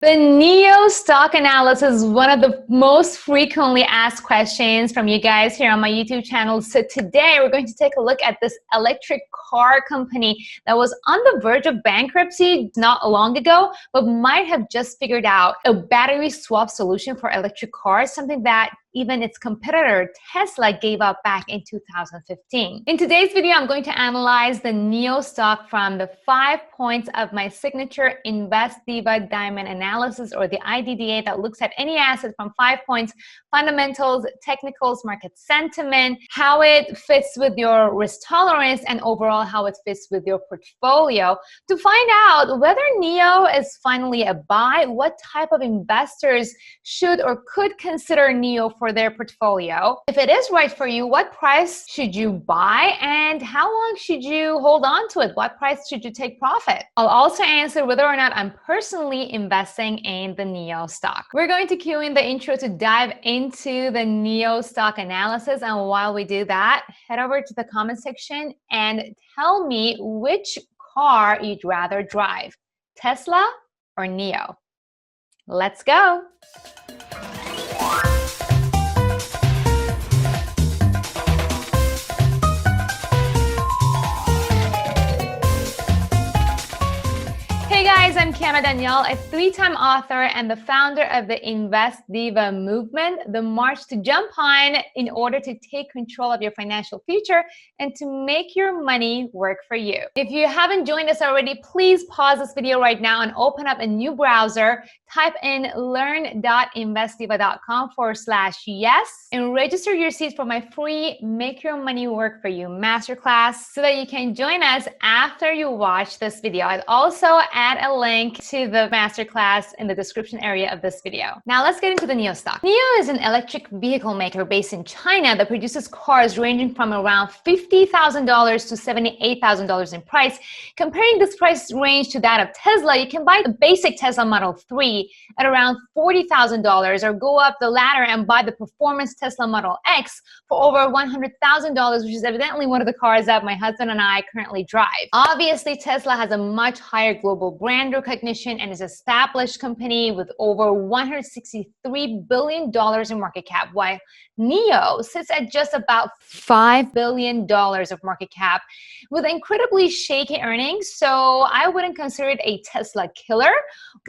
The NIO stock analysis is one of the most frequently asked questions from you guys here on my YouTube channel. So today we're going to take a look at this electric car company that was on the verge of bankruptcy not long ago, but might have just figured out a battery swap solution for electric cars, something that even its competitor Tesla gave up back in 2015. In today's video, I'm going to analyze the NIO stock from the 5 points of my signature Invest Diva Diamond analysis, or the IDDA, that looks at any asset from 5 points: fundamentals, technicals, market sentiment, how it fits with your risk tolerance, and overall how it fits with your portfolio, to find out whether NIO is finally a buy, what type of investors should or could consider NIO for their portfolio. If it is right for you, what price should you buy and how long should you hold on to it? What price should you take profit? I'll also answer whether or not I'm personally investing in the NIO stock. We're going to cue in the intro to dive into the NIO stock analysis, and while we do that, head over to the comment section and tell me which car you'd rather drive, Tesla or NIO. Let's go. Hey guys, I'm Kiana Danial, a 3-time author and the founder of the Invest Diva movement, the march to jump on in order to take control of your financial future and to make your money work for you. If you haven't joined us already, please pause this video right now and open up a new browser. Type in learn.investdiva.com/yes and register your seats for my free Make Your Money Work For You masterclass so that you can join us after you watch this video. I'll also add a link to the masterclass in the description area of this video. Now let's get into the NIO stock. NIO is an electric vehicle maker based in China that produces cars ranging from around $50,000 to $78,000 in price. Comparing this price range to that of Tesla, you can buy the basic Tesla Model 3 at around $40,000 or go up the ladder and buy the performance Tesla Model X for over $100,000, which is evidently one of the cars that my husband and I currently drive. Obviously, Tesla has a much higher global brand recognition and is an established company with over $163 billion in market cap, while NIO sits at just about $5 billion of market cap with incredibly shaky earnings. So I wouldn't consider it a Tesla killer,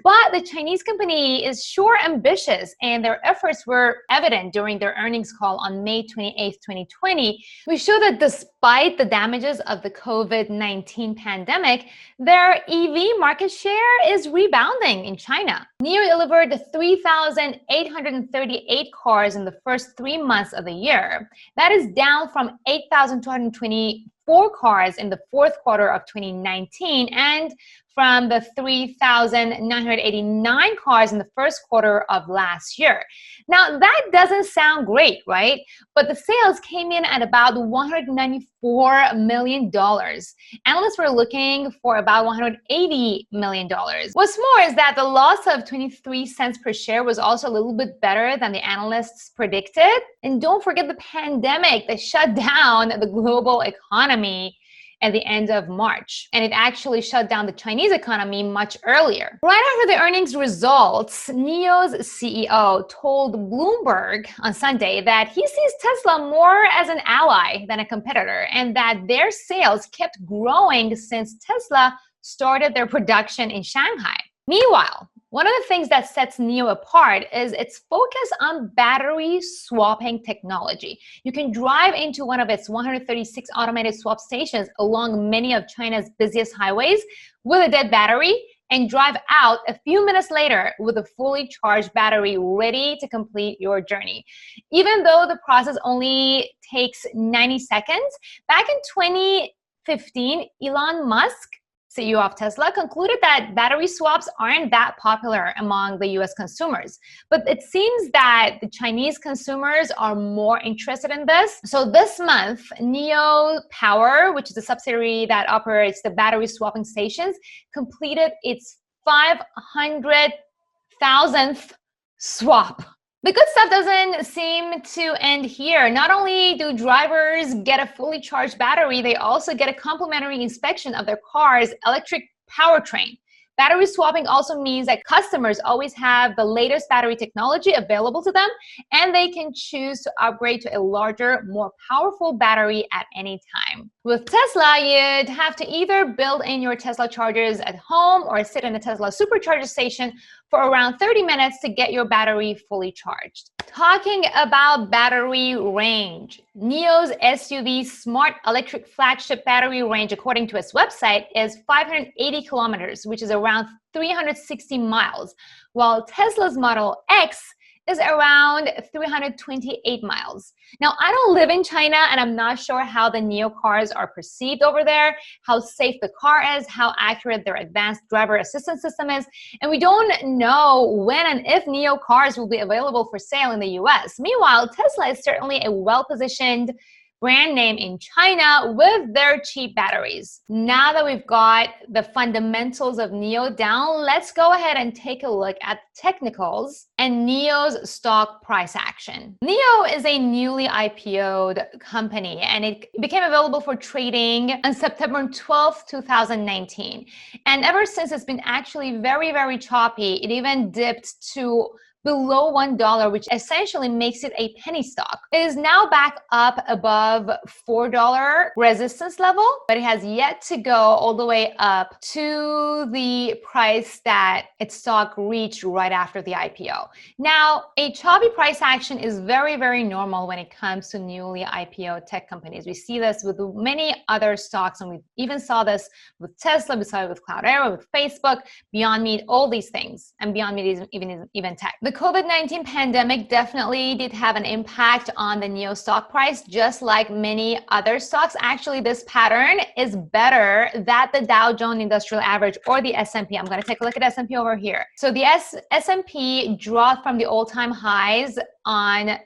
but the Chinese company is sure ambitious, and their efforts were evident during their earnings call on May 28, 2020. We show that despite the damages of the COVID-19 pandemic, their EV market share is rebounding in China. NIO delivered 3,838 cars in the first 3 months of the year. That is down from 8,224 cars in the fourth quarter of 2019 and from the 3,989 cars in the first quarter of last year. Now, that doesn't sound great, right? But the sales came in at about $194 million. Analysts were looking for about $180 million. What's more is that the loss of 23 cents per share was also a little bit better than the analysts predicted. And don't forget the pandemic that shut down the global economy at the end of March. And it actually shut down the Chinese economy much earlier. Right after the earnings results, NIO's CEO told Bloomberg on Sunday that he sees Tesla more as an ally than a competitor, and that their sales kept growing since Tesla started their production in Shanghai. Meanwhile, one of the things that sets NIO apart is its focus on battery swapping technology. You can drive into one of its 136 automated swap stations along many of China's busiest highways with a dead battery and drive out a few minutes later with a fully charged battery ready to complete your journey. Even though the process only takes 90 seconds, back in 2015, Elon Musk, CEO of Tesla, concluded that battery swaps aren't that popular among the US consumers. But it seems that the Chinese consumers are more interested in this. So this month, NIO Power, which is a subsidiary that operates the battery swapping stations, completed its 500,000th swap. The good stuff doesn't seem to end here. Not only do drivers get a fully charged battery, they also get a complimentary inspection of their car's electric powertrain. Battery swapping also means that customers always have the latest battery technology available to them, and they can choose to upgrade to a larger, more powerful battery at any time. With Tesla, you'd have to either build in your Tesla chargers at home or sit in a Tesla supercharger station for around 30 minutes to get your battery fully charged. Talking about battery range, NIO's SUV smart electric flagship battery range, according to its website, is 580 kilometers, which is around 360 miles, while Tesla's Model X is around 328 miles. Now, I don't live in China, and I'm not sure how the NIO cars are perceived over there, how safe the car is, how accurate their advanced driver assistance system is, and we don't know when and if NIO cars will be available for sale in the US. Meanwhile, Tesla is certainly a well-positioned brand name in China with their cheap batteries. Now that we've got the fundamentals of NIO down, let's go ahead and take a look at the technicals and NIO's stock price action. NIO is a newly IPO'd company, and it became available for trading on September 12th, 2019. And ever since, it's been actually very, very choppy. It even dipped to below $1, which essentially makes it a penny stock. It is now back up above $4 resistance level, but it has yet to go all the way up to the price that its stock reached right after the IPO. Now, a choppy price action is very, very normal when it comes to newly IPO tech companies. We see this with many other stocks, and we even saw this with Tesla, we saw it with Cloudera, with Facebook, Beyond Meat, all these things, and Beyond Meat is even tech. The COVID-19 pandemic definitely did have an impact on the NIO stock price, just like many other stocks. Actually, this pattern is better than the Dow Jones Industrial Average or the S&P. I'm going to take a look at S&P over here. So the S&P dropped from the all-time highs and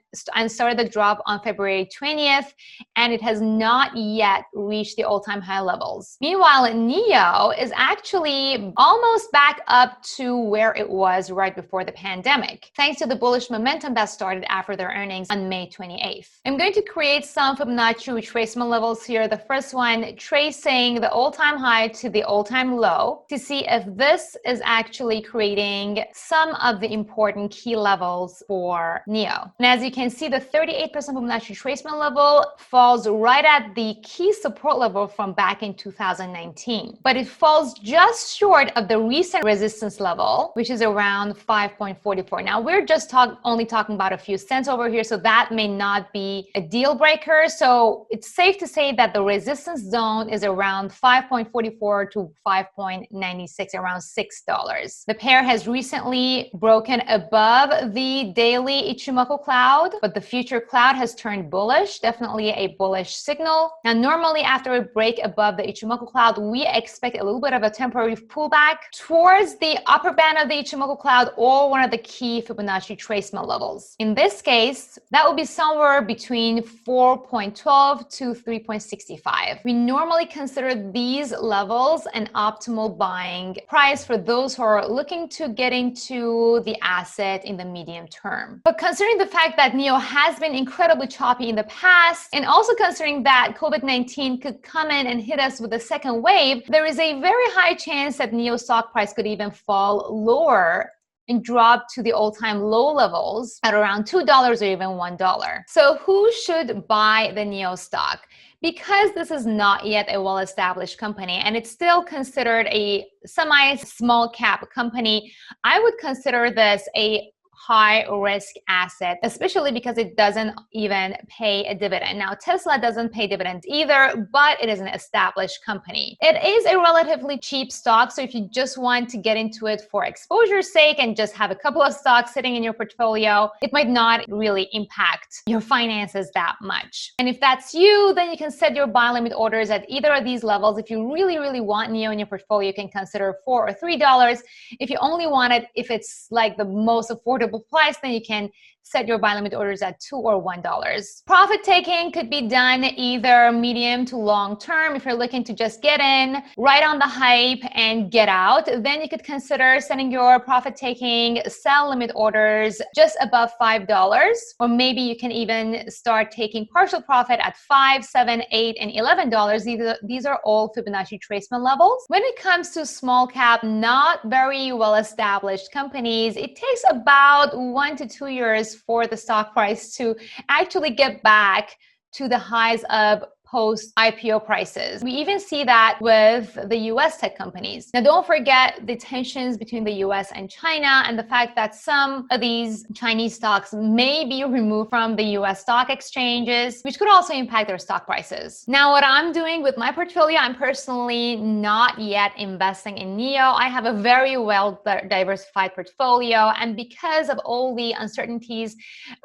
started the drop on February 20th, and it has not yet reached the all-time high levels. Meanwhile, NIO is actually almost back up to where it was right before the pandemic, thanks to the bullish momentum that started after their earnings on May 28th. I'm going to create some Fibonacci retracement levels here. The first one tracing the all-time high to the all-time low to see if this is actually creating some of the important key levels for NIO. And as you can see, the 38% Fibonacci retracement level falls right at the key support level from back in 2019. But it falls just short of the recent resistance level, which is around 5.44. Now, we're just only talking about a few cents over here, so that may not be a deal breaker. So it's safe to say that the resistance zone is around 5.44 to 5.96, around $6. The pair has recently broken above the daily Ichimoku cloud, but the future cloud has turned bullish, definitely a bullish signal. Now, normally after a break above the Ichimoku cloud, we expect a little bit of a temporary pullback towards the upper band of the Ichimoku cloud or one of the key Fibonacci retracement levels. In this case, that will be somewhere between 4.12 to 3.65. We normally consider these levels an optimal buying price for those who are looking to get into the asset in the medium term. But considering the fact that NIO has been incredibly choppy in the past, and also considering that COVID-19 could come in and hit us with a second wave, there is a very high chance that NIO stock price could even fall lower and drop to the all-time low levels at around $2 or even $1. So who should buy the NIO stock? Because this is not yet a well-established company and it's still considered a semi-small cap company, I would consider this a high-risk asset, especially because it doesn't even pay a dividend. Now, Tesla doesn't pay dividends either, but it is an established company. It is a relatively cheap stock, so if you just want to get into it for exposure's sake and just have a couple of stocks sitting in your portfolio, it might not really impact your finances that much. And if that's you, then you can set your buy limit orders at either of these levels. If you really, really want NIO in your portfolio, you can consider $4 or $3. If you only want it, if it's like the most affordable suitable price, then you can set your buy limit orders at $2 or $1. Profit taking could be done either medium to long term. If you're looking to just get in, ride on the hype and get out, then you could consider setting your profit taking sell limit orders just above $5. Or maybe you can even start taking partial profit at $5, $7, $8, and $11. These are all Fibonacci retracement levels. When it comes to small cap, not very well established companies, it takes about 1 to 2 years for the stock price to actually get back to the highs of post-IPO prices. We even see that with the US tech companies. Now, don't forget the tensions between the US and China and the fact that some of these Chinese stocks may be removed from the US stock exchanges, which could also impact their stock prices. Now, what I'm doing with my portfolio, I'm personally not yet investing in NIO. I have a very well diversified portfolio, and because of all the uncertainties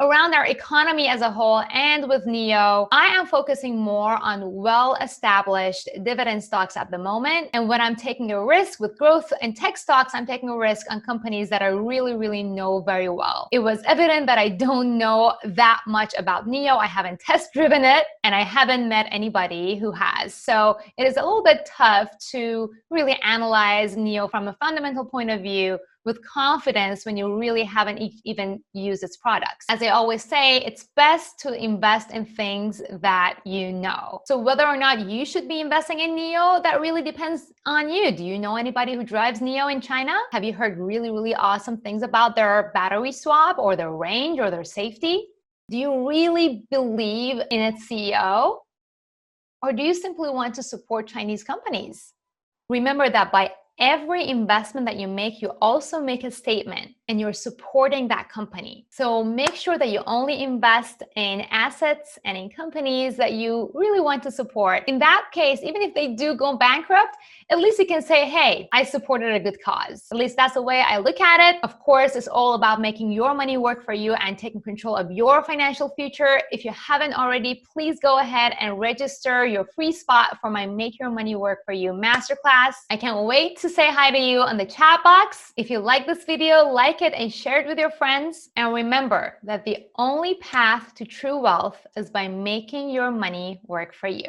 around our economy as a whole and with NIO, I am focusing more on well-established dividend stocks at the moment. And when I'm taking a risk with growth and tech stocks, I'm taking a risk on companies that I really know very well. It was evident that I don't know that much about NIO. I haven't test driven it, and I haven't met anybody who has. So it is a little bit tough to really analyze NIO from a fundamental point of view with confidence when you really haven't even used its products. As I always say, it's best to invest in things that you know. So whether or not you should be investing in NIO, that really depends on you. Do you know anybody who drives NIO in China? Have you heard really awesome things about their battery swap or their range or their safety? Do you really believe in its CEO? Or do you simply want to support Chinese companies? Remember that by every investment that you make, you also make a statement and you're supporting that company. So make sure that you only invest in assets and in companies that you really want to support. In that case, even if they do go bankrupt, at least you can say, hey, I supported a good cause. At least that's the way I look at it. Of course, it's all about making your money work for you and taking control of your financial future. If you haven't already, please go ahead and register your free spot for my Make Your Money Work For You masterclass. I can't wait to say hi to you on the chat box. If you like this video, like it and share it with your friends. And remember that the only path to true wealth is by making your money work for you.